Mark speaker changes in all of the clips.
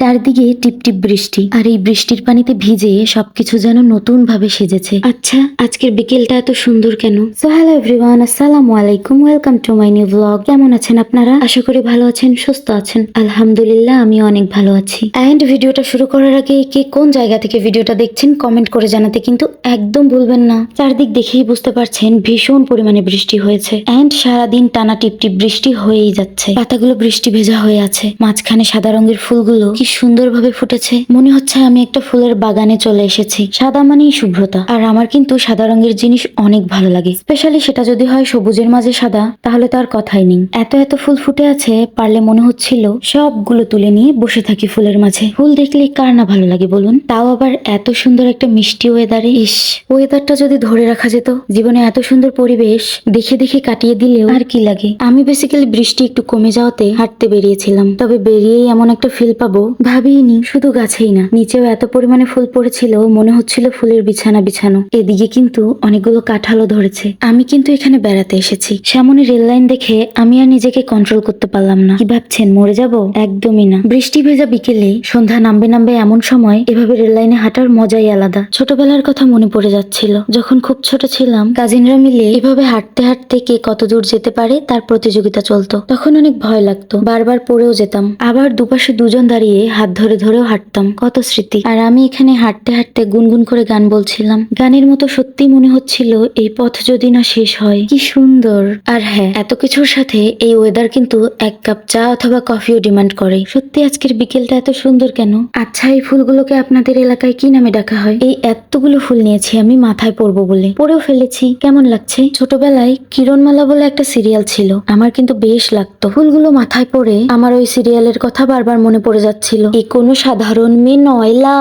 Speaker 1: চারদিকে টিপটিপ বৃষ্টি, আর এই বৃষ্টির পানিতে ভিজে সবকিছু যেন নতুন ভাবে সেজেছে। আচ্ছা, আজকের বিকেলটা এত সুন্দর কেন? সো হ্যালো এভরিওয়ান, আসসালামু আলাইকুম, welcome to my new blog. কেমন আছেন আপনারা? আশা করি ভালো আছেন, সুস্থ আছেন। আলহামদুলিল্লাহ, আমি অনেক ভালো আছি। এন্ড ভিডিওটা শুরু করার আগে কে কোন জায়গা থেকে ভিডিওটা দেখছেন কমেন্ট করে জানাতে কিন্তু একদম ভুলবেন না। চারদিক দেখেই বুঝতে পারছেন ভীষণ পরিমাণে বৃষ্টি হয়েছে, এন্ড সারাদিন টানা টিপটিপ বৃষ্টি হয়েই যাচ্ছে। পাতাগুলো বৃষ্টি ভেজা হয়ে আছে, মাঝখানে সাদা রঙের ফুলগুলো কি সুন্দরভাবে ফুটেছে। মনে হচ্ছে আমি একটা ফুলের বাগানে চলে এসেছি। সাদা মানেই শুভ্রতা, আর আমার কিন্তু সাদা রঙের জিনিস অনেক ভালো লাগে। স্পেশালি সেটা যদি হয় সবুজের মাঝে সাদা, তাহলে তো আর কথাই নেই। এত এত ফুল ফুটে আছে, পারলে মনে হচ্ছিল সবগুলো তুলে নিয়ে বসে থাকি ফুলের মাঝে। ফুল দেখলে কার না ভালো লাগে বলুন, তাও আবার এত সুন্দর একটা মিষ্টি ওয়েদারে। ইস, ওয়েদারটা যদি ধরে রাখা যেত, জীবনে এত সুন্দর পরিবেশ দেখে দেখে কাটিয়ে দিলেও আর কি লাগে। আমি বেসিক্যালি বৃষ্টি একটু কমে যাওয়াতে হাঁটতে বেরিয়েছিলাম, তবে বেরিয়েই এমন একটা ফিল পাবো ভাবিনি। শুধু গাছেই না, নিচেও এত পরিমাণে ফুল পড়েছিল, মনে হচ্ছিল ফুলের বিছানা বিছানো। এদিকে কিন্তু অনেকগুলো কাঁঠালও ধরেছে। আমি কিন্তু এখানে বেড়াতে এসেছি। সামনে রেল লাইন দেখে আমি আর নিজেকে কন্ট্রোল করতে পারলাম না। কি ভাবছেন মরে যাব? একদমই না। বৃষ্টি ভেজা বিকেলে সন্ধ্যা নামবে নামবে এমন সময় এভাবে রেল লাইনে হাঁটার মজাই আলাদা। ছোটবেলার কথা মনে পড়ে যাচ্ছিল, যখন খুব ছোট ছিলাম কাজিনরা মিলে এভাবে হাঁটতে হাঁটতে কে কত দূর যেতে পারে তার প্রতিযোগিতা চলতো। তখন অনেক ভয় লাগতো, বারবার পড়েও যেতাম। আবার দুপাশে দুজন দাঁড়িয়ে হাত ধরে ধরেও হাঁটতাম। কত স্মৃতি। আর আমি এখানে হাঁটতে হাঁটতে গুনগুন করে গান বলছিলাম। গানের মতো সত্যি মনে হচ্ছিল এই পথ যদি না শেষ হয়। কি সুন্দর। আর হ্যাঁ, এত কিছুর সাথে এই ওয়েদার কিন্তু এক কাপ চা অথবা কফিও ডিমান্ড করে। সত্যি আজকের বিকেলটা এত সুন্দর কেন? আচ্ছা, এই ফুলগুলোকে আপনাদের এলাকায় কি নামে ডাকা হয়? এই এতগুলো ফুল নিয়েছি আমি মাথায় পরবো বলে, পরেও ফেলেছি। কেমন লাগছে? ছোটবেলায় কিরণমালা বলে একটা সিরিয়াল ছিল, আমার কিন্তু বেশ লাগতো। ফুলগুলো মাথায় পরে আমার ওই সিরিয়ালের কথা বারবার মনে পড়ে যাচ্ছিল। এ কোনো সাধারণ মেয়ে নয় লা।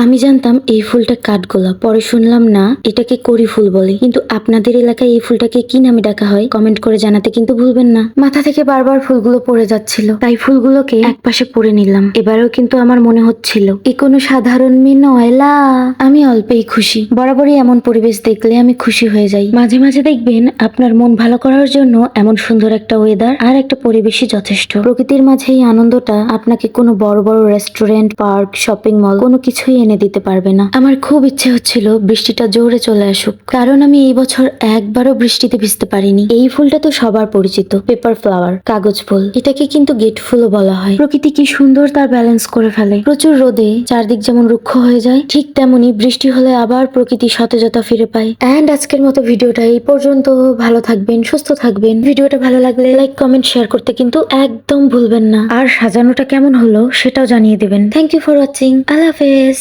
Speaker 1: আমি জানতাম এই ফুলটা কাঠগোলাপ, পরে শুনলাম না এটাকে কড়ি ফুল বলে। কিন্তু আপনাদের এলাকায় এই ফুলটাকে কি নামে ডাকা হয় কমেন্ট করে জানাতে কিন্তু ভুলবেন না। মাথা থেকে বারবার ফুলগুলো পড়ে যাচ্ছিল, তাই ফুলগুলোকে একপাশে পরে নিলাম। এবারেও কিন্তু আমার মনে হচ্ছিল এ কোনো সাধারণ মেয়ে নয় লা। আমি অল্পেই খুশি, বরাবরই এমন পরিবেশ দেখলে আমি খুশি হয়ে যাই। মাঝে মাঝে দেখবেন আপনার মন ভালো করার জন্য এমন সুন্দর একটা ওয়েদার আর একটা পরিবেশই যথেষ্ট। প্রকৃতির মাঝে এই আনন্দটা আপনাকে কোনো বড় বড় রেস্টুরেন্ট, পার্ক, শপিং মল কোনো কিছুই এনে দিতে পারবে না। আমার খুব ইচ্ছে হচ্ছিল বৃষ্টিটা জোরে চলে আসুক, কারণ আমি এই বছর একবারও বৃষ্টিতে ভিজতে পারিনি। এই ফুলটা তো সবার পরিচিত, পেপার ফ্লাওয়ার, কাগজ ফুল। এটাকে কিন্তু গেট ফুলও বলা হয়। প্রকৃতি কি সুন্দর তার ব্যালেন্স করে ফেলে। প্রচুর রোদে চারদিক যেমন রুক্ষ হয়ে যায়, ঠিক তেমনি বৃষ্টি হলে আবার প্রকৃতি সতেজতা ফিরে পায়। এন্ড আজকের মতো ভিডিওটা এই পর্যন্ত। ভালো থাকবেন, সুস্থ থাকবেন। ভিডিওটা ভালো লাগলে লাইক, কমেন্ট, শেয়ার করতে কিন্তু একদম ভুলবেন না। আর সাজানোটা কেমন হলো সেটাও জানিয়ে দেবেন। Thank you for watching. আল্লাহ হাফেজ।